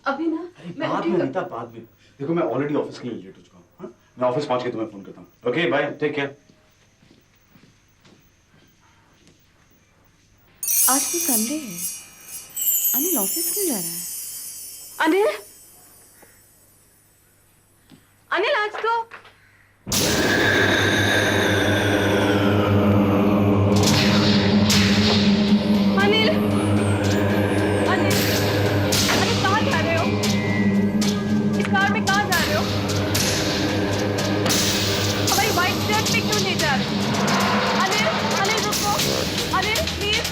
अभी ना मैं बाद में अनीता, बाद में। देखो मैं ऑलरेडी ऑफिस के लिए लेट हो चुका हूँ। हाँ, मैं ऑफिस पहुंच के तुम्हें फोन करता हूँ। Okay bye, take care. आज तो संडे है, अनिल ऑफिस क्यों जा रहा है? अनिल, अनिल आज तो अनिल, अनिल, अनिल कहाँ जा रहे हो? इस कार में कहाँ जा रहे हो? हमारी वाइट शर्ट पे क्यों नहीं जा रहे? अनिल, अनिल रुको, अनिल प्लीज,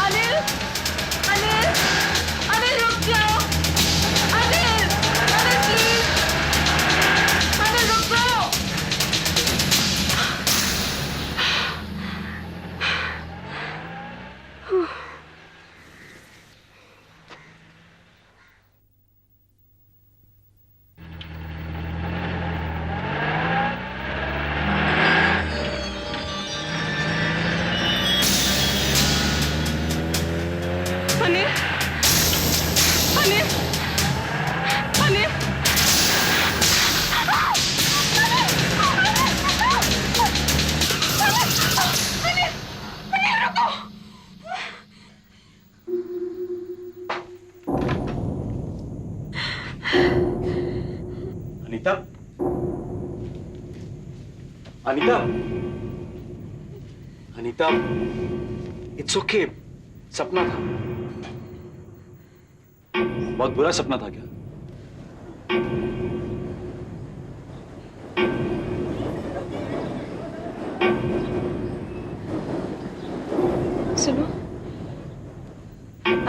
अनिल, अनिल, अनिल रुक जाओ, अनिल, अनिल प्लीज, अनिल रुको। अनिल, अनिल, अनिल, अनिल रुको। Anita, Anita, Anita, it's okay. सपना था। बहुत बुरा सपना था क्या? सुनो,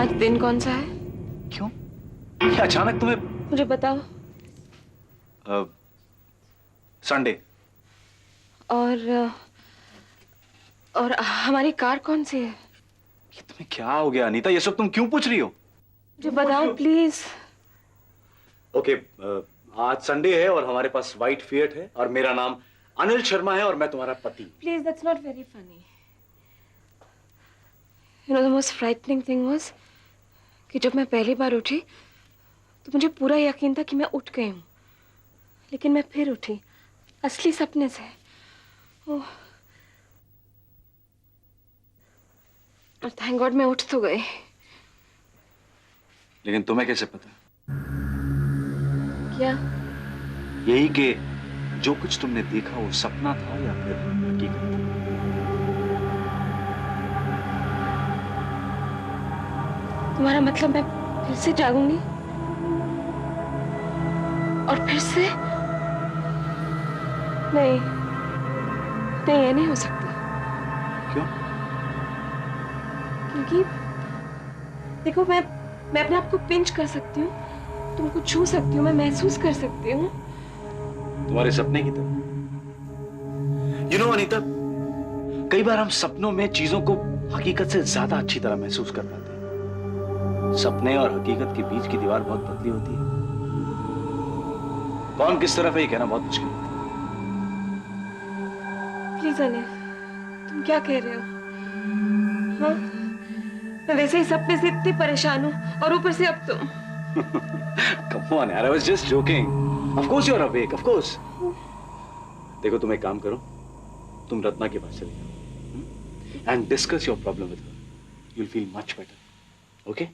आज दिन कौन सा है? क्यों? क्या अचानक तुम्हें? मुझे बताओ। संडे। और हमारी कार कौन सी है? ये तुम्हें क्या हो गया अनीता? ये सब तुम क्यों पूछ रही हो? मुझे बताओ प्लीज। ओके, आज संडे है और हमारे पास व्हाइट फिएट है और मेरा नाम अनिल शर्मा है और मैं तुम्हारा पति। Please, that's not very funny. You know the most frightening thing was कि जब मैं पहली बार उठी तो मुझे पूरा यकीन था कि मैं उठ गई हूँ, लेकिन मैं फिर उठी असली सपने से। ओह, और थैंक गॉड मैं उठ तो गई। लेकिन तुम्हें कैसे पता? क्या? यही कि जो कुछ तुमने देखा वो सपना था या फिर हकीकत थी? तुम्हारा मतलब मैं फिर से जागूंगी और फिर से? नहीं नहीं, ये नहीं हो सकता। क्यों? क्योंकि देखो, मैं अपने आप को पिंच कर सकती हूँ, तुमको छू सकती हूँ, मैं महसूस कर सकती हूँ। तुम्हारे सपने की तरह। यू नो अनीता, कई बार हम सपनों में चीजों को हकीकत से ज्यादा अच्छी तरह महसूस कर पाते हैं। सपने और हकीकत के बीच की दीवार बहुत पतली होती है। कौन किस तरफ है ये कहना बहुत मुश्किल होता है। प्लीज अनिल, तुम क्या कह रहे हो? हाँ, मैं वैसे ही सपने से इतनी परेशान हूँ और ऊपर से अब तुम। Come on यार, I was just joking. Of course you're awake, of course. देखो तुम एक काम करो, तुम रत्ना के पास चले जाओ and discuss your problem with her. You'll feel much better. Okay?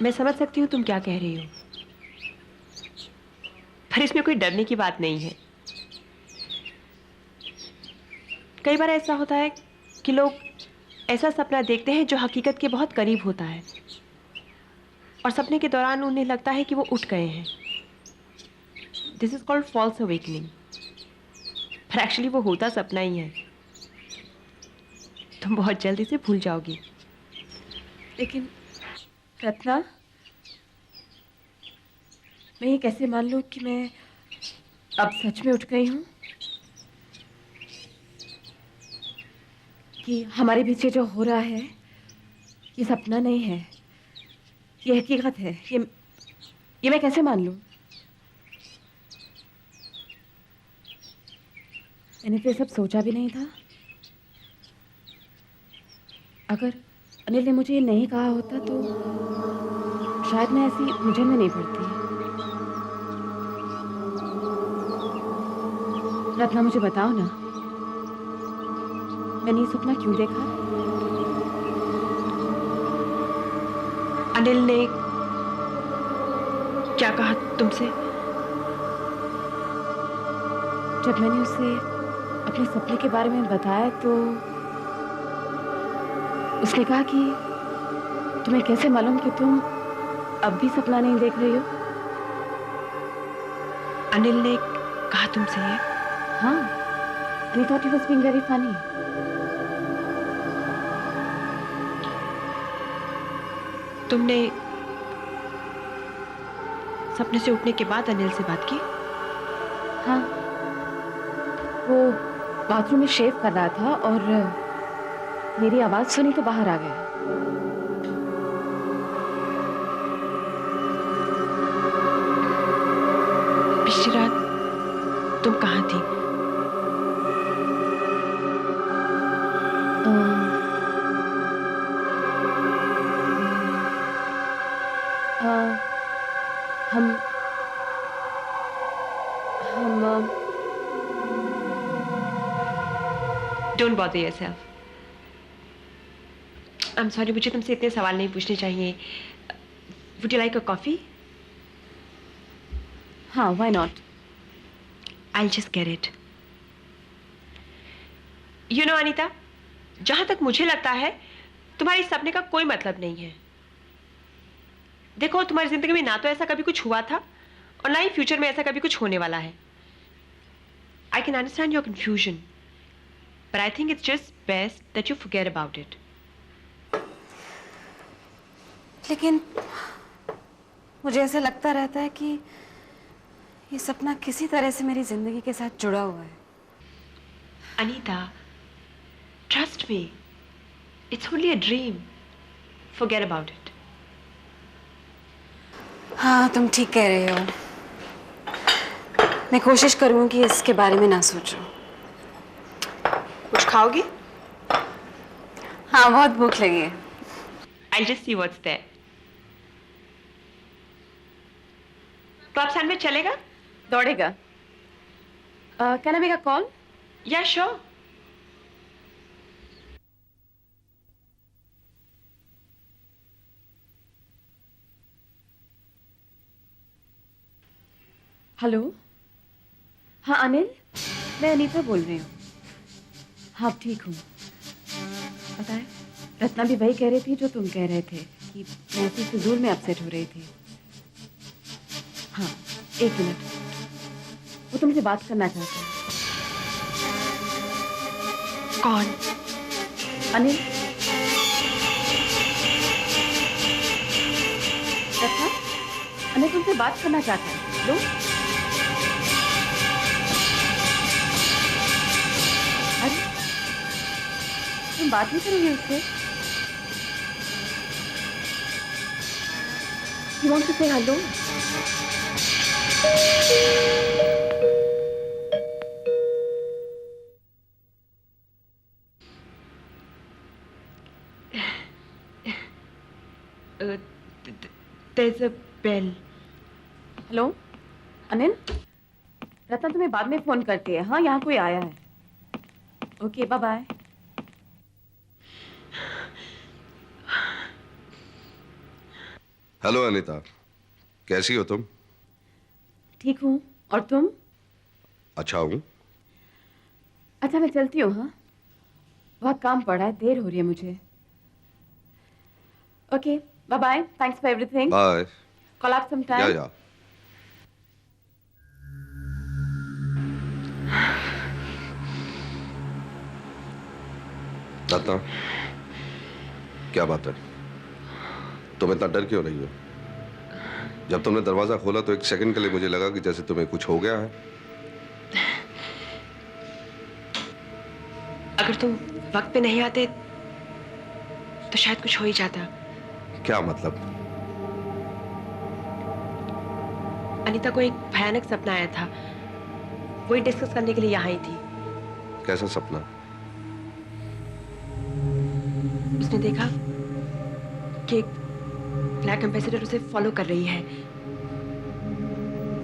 मैं समझ सकती हूँ तुम क्या कह रही हो, पर इसमें कोई डरने की बात नहीं है। कई बार ऐसा होता है कि लोग ऐसा सपना देखते हैं जो हकीकत के बहुत करीब होता है और सपने के दौरान उन्हें लगता है कि वो उठ गए हैं। This is called false awakening, पर एक्चुअली वो होता सपना ही है। तुम बहुत जल्दी से भूल जाओगी। लेकिन रत्ना, मैं ये कैसे मान लूं कि मैं अब सच में उठ गई हूँ, कि हमारे बीच ये जो हो रहा है ये सपना नहीं है, ये हकीकत है। ये मैं कैसे मान लूं? मैंने तो ये सब सोचा भी नहीं था। अगर अनिल ने मुझे ये नहीं कहा होता तो शायद मैं ऐसी उलझन में नहीं पड़ती। रत्ना, मुझे बताओ ना, मैंने ये सपना क्यों देखा? अनिल ने क्या कहा तुमसे? जब मैंने उसे अपने सपने के बारे में बताया तो उसने कहा कि तुम्हें कैसे मालूम कि तुम अब भी सपना नहीं देख रही हो? अनिल ने कहा तुमसे ये? हाँ, I thought he was being very funny. तुमने सपने से उठने के बाद अनिल से बात की? हाँ, वो बाथरूम में शेव कर रहा था और मेरी आवाज सुनी तो बाहर आ गया। पिछली रात तुम कहाँ थी? हम Don't bother yourself. I'm sorry, मुझे तुमसे इतने सवाल नहीं पूछने चाहिए. Would you like a coffee? हाँ, why not? I'll just get it. You know, Anita, जहां तक मुझे लगता है तुम्हारे इस सपने का कोई मतलब नहीं है. देखो, तुम्हारी जिंदगी में ना तो ऐसा कभी कुछ हुआ था और ना ही फ्यूचर में ऐसा कभी कुछ होने वाला है. I can understand your confusion, but I think it's just best that you forget about it. लेकिन मुझे ऐसा लगता रहता है कि ये सपना किसी तरह से मेरी जिंदगी के साथ जुड़ा हुआ है। Anita, trust me, it's only a dream. Forget about it. हाँ, तुम ठीक कह रहे हो। मैं कोशिश करूँ कि इसके बारे में ना सोचूं। कुछ खाओगी? हाँ, बहुत भूख लगी है। I'll just see what's there. तो आप सैंडविच चलेगा? दौड़ेगा। Can I make a call? Yeah, sure. Hello, हाँ अनिल, मैं अनीता बोल रही हूँ। हाँ, ठीक हूँ। पता है, रत्ना भी वही कह रही थी जो तुम कह रहे थे कि मैं ऐसी फिजूल में अपसेट हो रही थी। हाँ, एक मिनट, वो तुमसे बात करना चाहता है। कौन? अनिल। रत्ना, अनिल तुमसे बात करना चाहता है। लो। अरे, तुम बात नहीं करोगे उससे? You want to say hello? There's a bell. Hello, Anil, Ratna तुम्हें बाद में फोन करती है। हाँ, यहाँ कोई आया है। Okay, bye bye. Hello Anita, कैसी हो तुम? ठीक हूँ, और तुम? अच्छा हूँ। अच्छा, मैं चलती हूँ। हाँ, बहुत काम पड़ा है, देर हो रही है मुझे। Okay, bye bye. Thanks for everything. Bye. Call up some time. Yeah. Ratna, क्या बात है? तुम इतना डर क्यों रही हो? जब तुमने दरवाजा खोला तो एक सेकंड के लिए मुझे लगा कि जैसे तुम्हें कुछ हो गया है। अगर तुम वक्त पे नहीं आते तो शायद कुछ हो ही जाता। क्या मतलब? अनीता को एक भयानक सपना आया था, वही डिस्कस करने के लिए यहाँ आई थी। कैसा सपना? उसने देखा कि एक ब्लैक एम्बेसडर उसे फॉलो कर रही है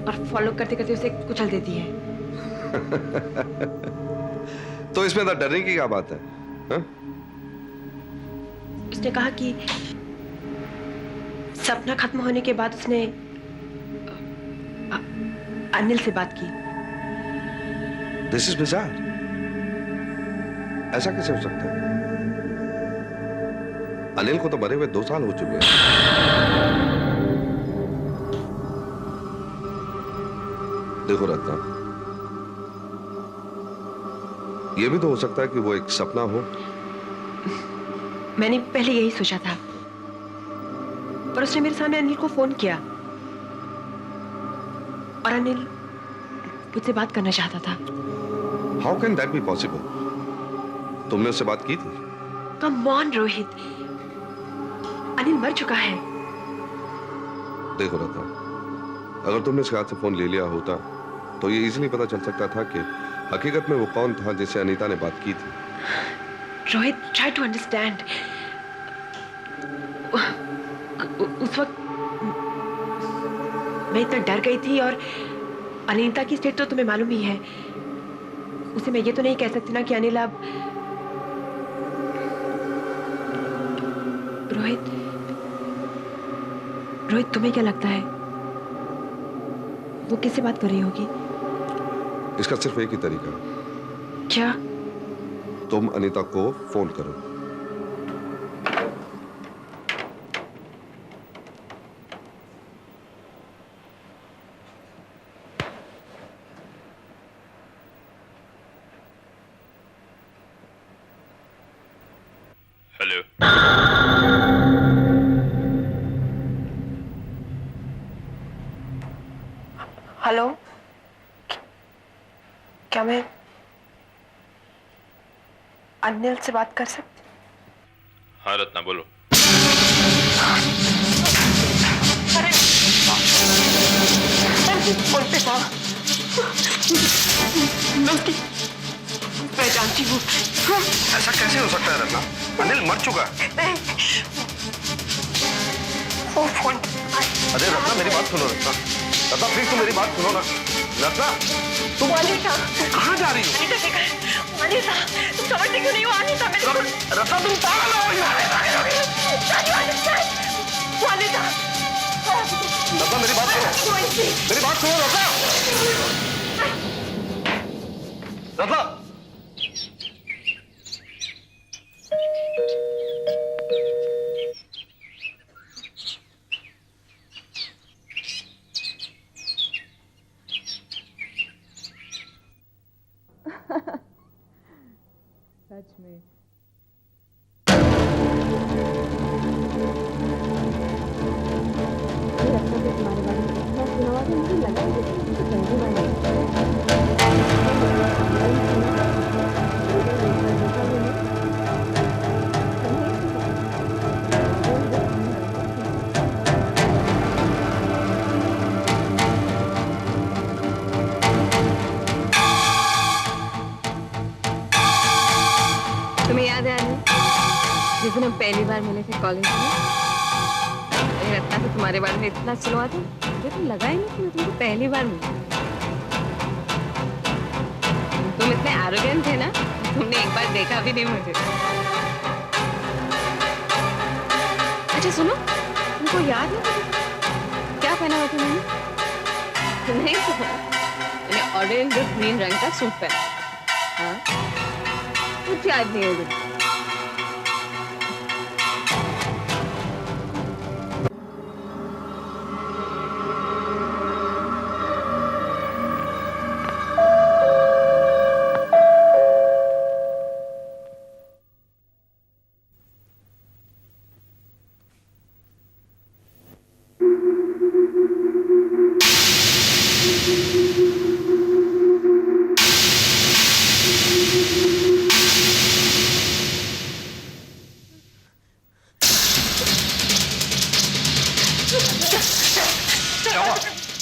और फॉलो करते करते उसे कुचल देती है। तो इसमें तो डरने की क्या बात है? हा? उसने कहा कि सपना खत्म होने के बाद उसने अनिल से बात की। This is bizarre. ऐसा कैसे हो सकता है? अनिल को तो मरे हुए 2 साल हो चुके हैं। देखो रत्ना, यह भी तो हो सकता है कि वो एक सपना हो। मैंने पहले यही सोचा था, पर उसने मेरे सामने अनिल को फोन किया और अनिल मुझसे बात करना चाहता था। How can that be possible? तुमने उससे बात की थी? कम ऑन रोहित, अनिल मर चुका है। देखो रत्ना, अगर तुमने इसके हाथ से फोन ले लिया होता तो ये इजीली पता चल सकता था कि हकीकत में वो कौन था जिससे अनीता ने बात की थी। Rohit, try to understand. उस वक्त मैं इतना डर गई थी और अनीता की स्टेट तो तुम्हें मालूम ही है। उसे मैं ये तो नहीं कह सकती ना कि अनिल अब। रोहित, रोहित तुम्हें क्या लगता है वो किससे बात कर रही होगी? इसका सिर्फ एक ही तरीका है। क्या? तुम अनीता को फोन करो। हेलो। हेलो, क्या मैं अनिल से बात कर सकती? हाँ रत्ना, बोलो। अरे बोलते था, मैं उसकी पहचानती हूँ। ऐसा कैसे हो सकता है रत्ना? अनिल मर चुका है। वो फोन। अरे रत्ना, मेरी बात सुनो रत्ना। रत्ना प्लीज तुम मेरी बात सुनो ना। रत्ना तुम कहाँ जा रही हो? अनीता देखा है? अनीता, तुम समझते क्यों नहीं हो? अनीता मेरे को। रत्ना तुम पागल हो? वो अनीता। रत्ना मेरी बात सुनो, मेरी बात सुनो रत्ना। रत्ना सच में तुम्हारे बारे में इतना सुना हुआ था, मुझे लगा कि तुम पहली बार तुम्हें याद है आने जिस दिन हम पहली बार मिले थे कॉलेज में? मुझे रत्ना तो तुम्हारे बारे में इतना सुना था, मुझे तो लगा ही नहीं कि मैं तुमको पहली बार मिली। तुम इतने एरोगेंट थे ना, तुमने एक बार देखा भी नहीं मुझे। अच्छा सुनो, तुमको याद है क्या पहना हुआ था मैंने? नहीं तो मैंने ऑरेंज और ग्रीन रंग का सूट पहना। हाँ, कुछ याद नहीं होगा।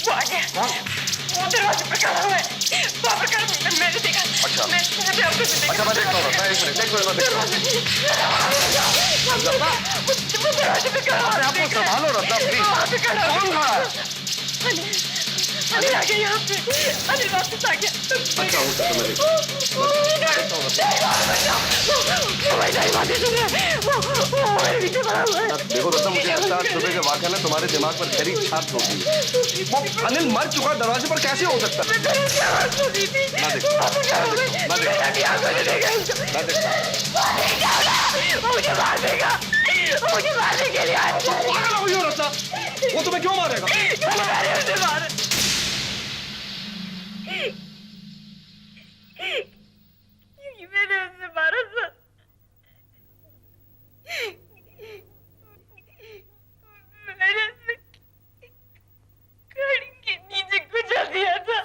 वो आ गया। वो दरवाजे पर खड़ा हुआ है। वहाँ पर खड़ा, मैंने देखा। अच्छा। मैं आपको देखा। अच्छा, मैं देखता हूँ रत्ना, एक मिनट मैं देखता हूँ। वो दरवाजे पे खड़ा हुआ है। आपको संभालो रत्ना, प्लीज। वहाँ पे खड़ा हुआ है। कौन खड़ा है? अनिल आ गया यहाँ पे। अनिल वापस आ गया। अच्छा, हो सकता है मैं देखता हूँ रत्ना। देखो रत्ना, मुझे लगता है सुबह के वाकया ने तुम्हारे दिमाग पर गहरी छाप छोड़ दी। वो अनिल मर चुका दरवाजे पर कैसे हो सकता है? ना देखता, ना देखता। मुझे मार देगा। मुझे मारने के लिए आया। पागल हो गई हो रत्ना, वो तुम्हें क्यों मारेगा? मैंने उसे मारा। क्योंकि मैंने उसे मारा था। मैंने उसे गाड़ी के नीचे कुचल दिया था।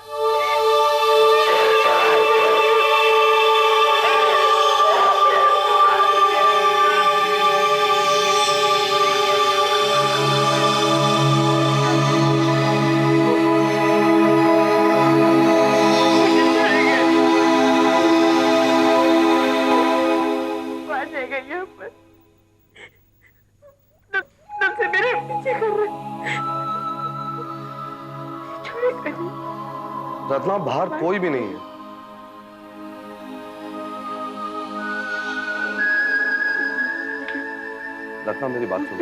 आ जाएगा यहाँ पर। तब से मेरे पीछे कर रहे। छोड़ेगा नहीं। रत्ना, बाहर कोई भी नहीं है। रत्ना, मेरी बात सुनो।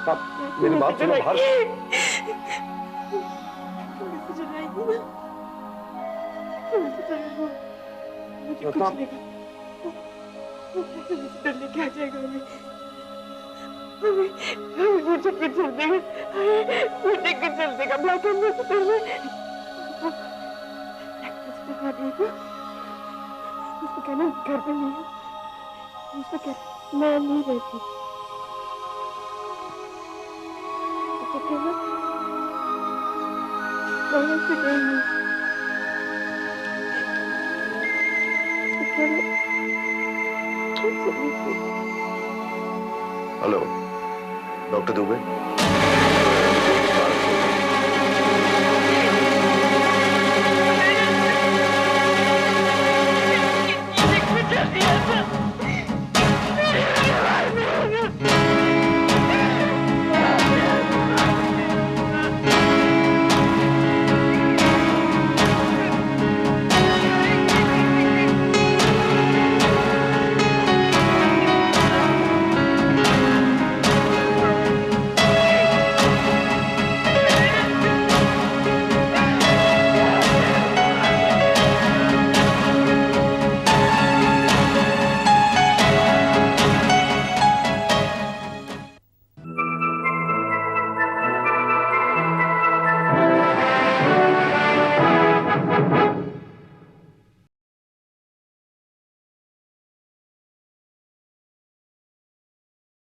रत्ना, मेरी बात सुनो। बाहर रत्ना, डरने क्या जाएगा हमें मुझे कुचल देगा। मुझे कुचल देगा। ब्लैक एंड व्हाइट उसको कहना घर पे नहीं हूँ। उसको कहना मैं नहीं रहती। उसको कहना मैं ऐसे गई हूँ। उसको कहना हेलो, डॉक्टर दुबे।